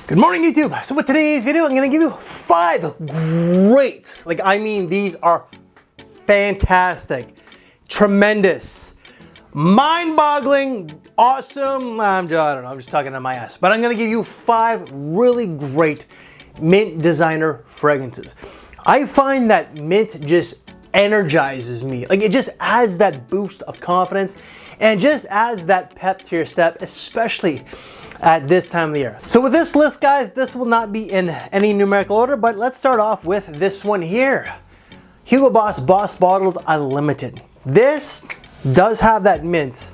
Good morning, YouTube. So with today's video, I'm gonna give you 5 great, these are fantastic, tremendous, mind-boggling, awesome, I don't know, I'm just talking on my ass. But I'm gonna give you 5 really great mint designer fragrances. I find that mint just energizes me. It just adds that boost of confidence and just adds that pep to your step, especially at this time of the year. So with this list, guys, this will not be in any numerical order, but let's start off with this one here. Hugo Boss Boss Bottled Unlimited. This does have that mint,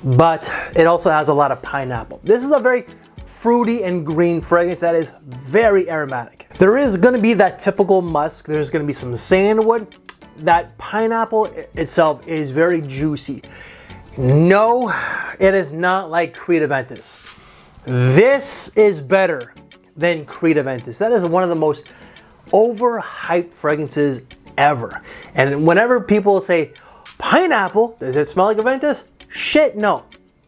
but it also has a lot of pineapple. This is a very fruity and green fragrance that is very aromatic. There is gonna be that typical musk. There's gonna be some sandalwood. That pineapple itself is very juicy. No, it is not like Creed Aventus. This is better than Creed Aventus. That is one of the most overhyped fragrances ever. And whenever people say, pineapple, does it smell like Aventus? Shit, no.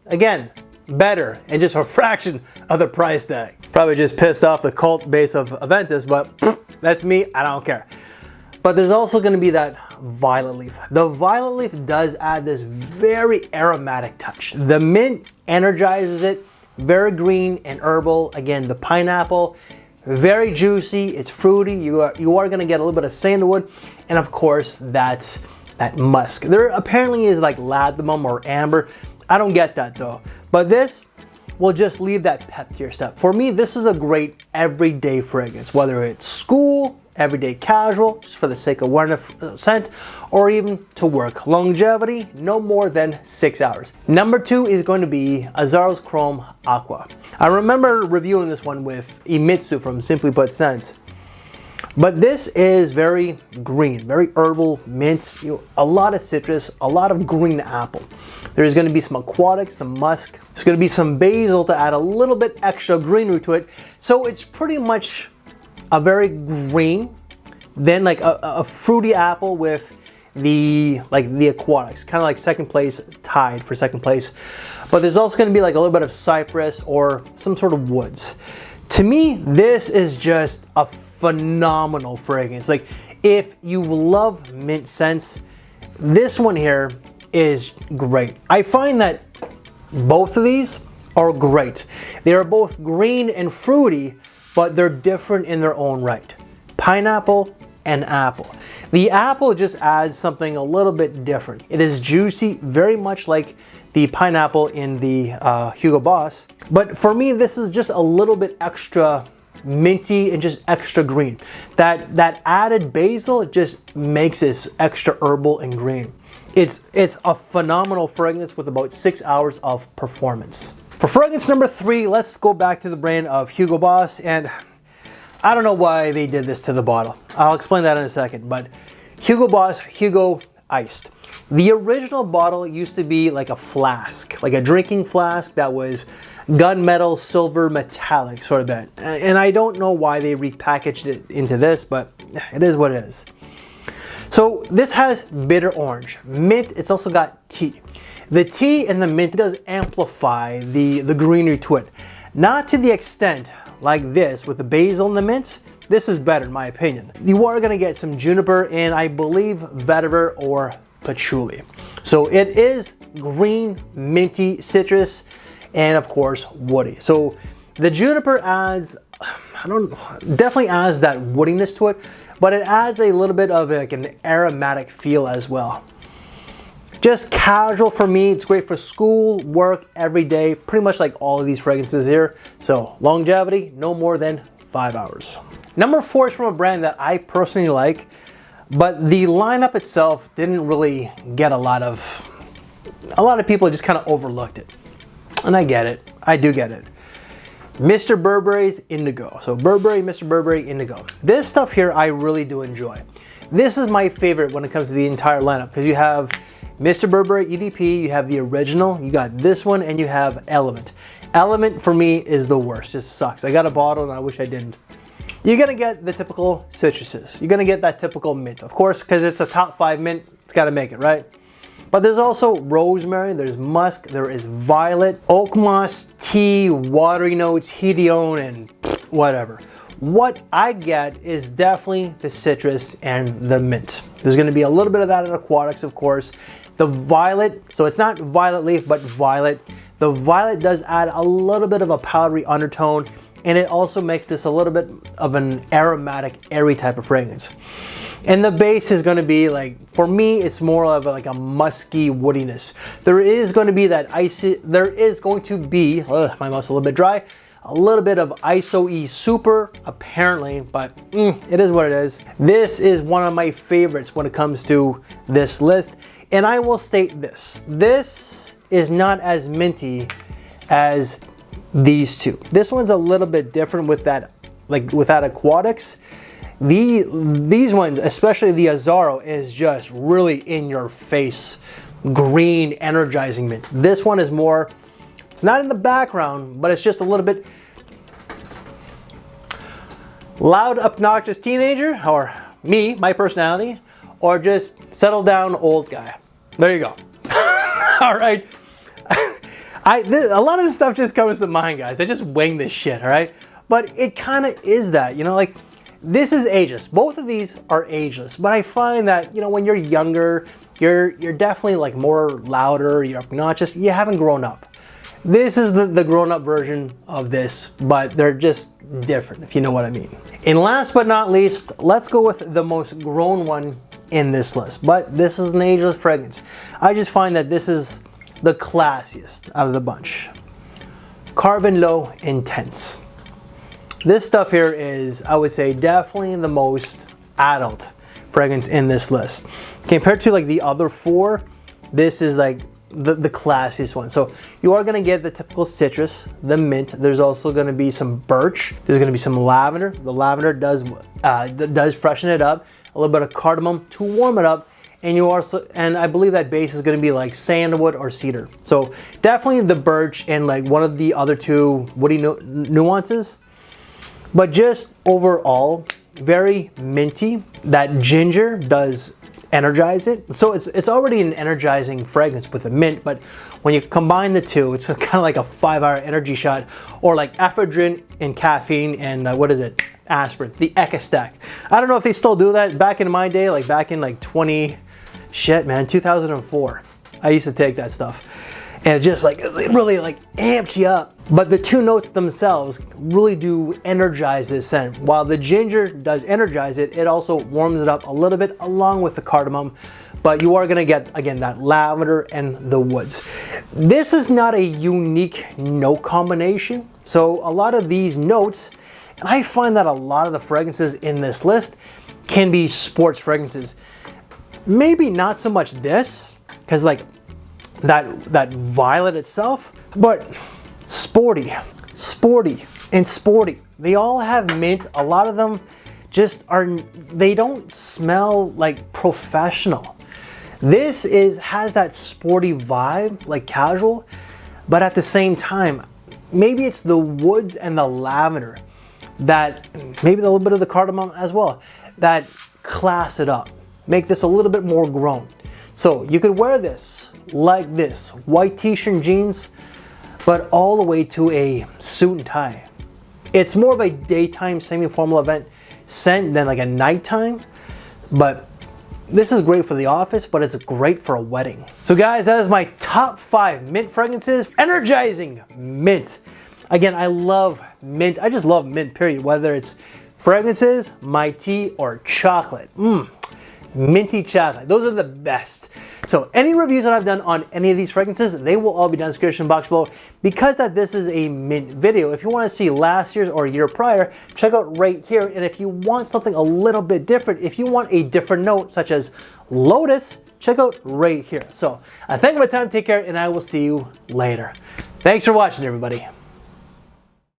Again, better and just a fraction of the price tag. Probably just pissed off the cult base of Aventus, but that's me, I don't care. But there's also gonna be that violet leaf. The violet leaf does add this very aromatic touch. The mint energizes it, very green and herbal. Again, the pineapple, very juicy, it's fruity. You are gonna get a little bit of sandalwood, and of course, that musk. There apparently is like ladamum or amber. I don't get that though. But this will just leave that pep to your step. For me, this is a great everyday fragrance, whether it's school, everyday casual, just for the sake of wearing a scent, or even to work. Longevity, no more than 6 hours. Number 2 is going to be Azzaro's Chrome Aqua. I remember reviewing this one with Imitsu from Simply Put Scents. But this is very green, very herbal, mint, a lot of citrus, a lot of green apple. There's going to be some aquatics, some musk. There's going to be some basil to add a little bit extra greenery to it. So it's pretty much a very green, then like a fruity apple with the aquatics, kind of like second place, tied for second place. But there's also going to be like a little bit of cypress or some sort of woods. To me, this is just a phenomenal fragrance. Like, if you love mint scents, this one here is great. I find that both of these are great. They are both green and fruity, but they're different in their own right. Pineapple and apple. The apple just adds something a little bit different. It is juicy, very much like the pineapple in the Hugo Boss. But for me, this is just a little bit extra minty and just extra green. That added basil just makes this extra herbal and green. It's a phenomenal fragrance with about 6 hours of performance. For fragrance number 3, let's go back to the brand of Hugo Boss, and I don't know why they did this to the bottle. I'll explain that in a second, but Hugo Boss Hugo Iced. The original bottle used to be like a flask, like a drinking flask that was gunmetal, silver, metallic sort of bit. And I don't know why they repackaged it into this, but it is what it is. So this has bitter orange, mint, it's also got tea. The tea and the mint does amplify the greenery to it. Not to the extent like this with the basil and the mint. This is better in my opinion. You are gonna get some juniper and I believe vetiver or patchouli. So it is green, minty, citrus, and of course woody. So the juniper adds, definitely adds that woodiness to it, but it adds a little bit of like an aromatic feel as well. Just casual for me. It's great for school, work, every day, pretty much like all of these fragrances here. So longevity, no more than 5 hours. Number 4 is from a brand that I personally like, but the lineup itself didn't really get a lot of people just kind of overlooked it. And I get it, I do get it. Mr. Burberry's Indigo. So Burberry, Mr. Burberry Indigo. This stuff here I really do enjoy. This is my favorite when it comes to the entire lineup because you have Mr. Burberry EDP, you have the original, you got this one, and you have Element. Element for me is the worst, just sucks. I got a bottle and I wish I didn't. You're gonna get the typical citruses. You're gonna get that typical mint. Of course, because it's a top 5 mint, it's gotta make it, right? But there's also rosemary, there's musk, there is violet, oak moss, tea, watery notes, hedione, and whatever. What I get is definitely the citrus and the mint. There's going to be a little bit of that in aquatics, of course. The violet, so it's not violet leaf, but violet. The violet does add a little bit of a powdery undertone, and it also makes this a little bit of an aromatic, airy type of fragrance. And the base is going to be like, for me, it's more of like a musky woodiness. There is going to be that icy, there is going to be, my mouth's a little bit dry, a little bit of ISO-E Super, apparently, but it is what it is. This is one of my favorites when it comes to this list. And I will state this. This is not as minty as these two. This one's a little bit different with that, like with that aquatics. These ones, especially the Azzaro, is just really in your face, green, energizing mint. This one is more, it's not in the background, but it's just a little bit loud, obnoxious teenager, or me, my personality, or just settle down old guy. There you go. All right. A lot of this stuff just comes to mind, guys. I just wing this shit, all right? But it kind of is that, you know, like, this is ageless. Both of these are ageless, but I find that, you know, when you're younger, you're definitely like more louder, you're obnoxious, you haven't grown up. This is the grown-up version of this, but they're just different, if you know what I mean. And last but not least, let's go with the most grown one in this list, but this is an ageless fragrance. I just find that this is the classiest out of the bunch. Carbon Low Intense. This stuff here is, I would say, definitely the most adult fragrance in this list. Compared to like the other four, this is like the classiest one. So you are going to get the typical citrus, the mint. There's also going to be some birch. There's going to be some lavender. The lavender does freshen it up. A little bit of cardamom to warm it up. And you also, and I believe that base is going to be like sandalwood or cedar. So definitely the birch and like one of the other two woody nuances. But just overall, very minty. That ginger does energize it. So it's already an energizing fragrance with the mint, but when you combine the two, it's kind of like a 5-hour energy shot, or like ephedrine and caffeine and what is it? Aspirin, the Eca-Stack. I don't know if they still do that. Back in my day, like back in like 2004, I used to take that stuff. And it just like, it really like amps you up. But the two notes themselves really do energize this scent. While the ginger does energize it, it also warms it up a little bit along with the cardamom. But you are gonna get, again, that lavender and the woods. This is not a unique note combination. So a lot of these notes, and I find that a lot of the fragrances in this list can be sports fragrances. Maybe not so much this, because like, that violet itself, but sporty, and sporty. They all have mint. A lot of them just are, they don't smell like professional. This has that sporty vibe, like casual, but at the same time, maybe it's the woods and the lavender, that maybe a little bit of the cardamom as well, that class it up, make this a little bit more grown. So you could wear this like this, white t-shirt and jeans, but all the way to a suit and tie. It's more of a daytime semi-formal event scent than like a nighttime, but this is great for the office, but it's great for a wedding. So guys, that is my top 5 mint fragrances. Energizing mint. Again, I love mint. I just love mint, period. Whether it's fragrances, my tea, or chocolate. Minty chocolate. Those are the best. So any reviews that I've done on any of these fragrances, they will all be down in the description box below. Because that this is a mint video, if you want to see last year's or year prior, check out right here. And if you want something a little bit different, if you want a different note such as lotus, check out right here. So thank you for your time, take care, and I will see you later. Thanks for watching, everybody.